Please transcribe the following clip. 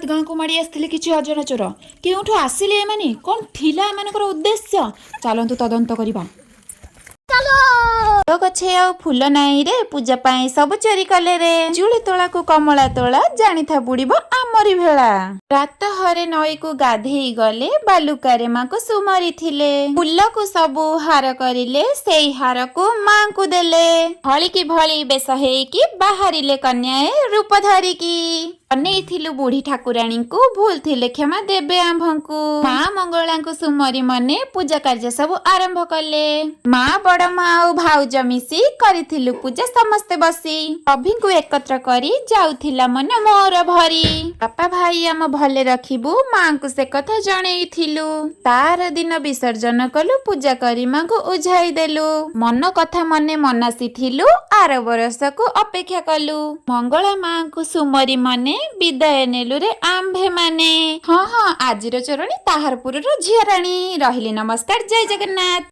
हठात गाँ को माड़ी आसते किसी अजଣା चोर केउठु आसिले एमाने कौन थिला एमानकर उद्देश्य चलतु तदंत करिबा। गछे आ फूल नाई रे पूजा पाई सब चोरी कले रे जुली तोला को कमला तोला जानी था बुड़ीबो आमरी भेला। रात हरे नई को गाधेई गले बालुकारे माँ को सुमरी थिले फूल को सबू हार करिले सेई हार को माँ को देले भली की भली बेस हेकी बाहरिले कन्याए रूप धरिकी अनेइथिलु बुढ़ी ठाकुराणी को भूल थिले क्षमा देबे आंभंकु माँ मंगला को सुमरी मने पूजा कार्य सब आरंभ कले माँ बड़ माँ और भाउज मिसी करिथिलु पूजा समस्ते बसी अभी को एकत्र करी जाउथिला मन मोर भरी बापा भाई आम भले रखिबु माँ को से कथा जणेइथिलु तार दिन विसर्जन कलु पूजा करी माँ को उझाई देलु मन कथा मने मनासी थिलु आर बरस को अपेक्षा कलु मंगला माँ को सुमरी मने विदाय नेलु रे आंभे माने। हाँ आजिर चोरणी ताहारपुर झियाराणी रहिली। नमस्कार, जय जगन्नाथ।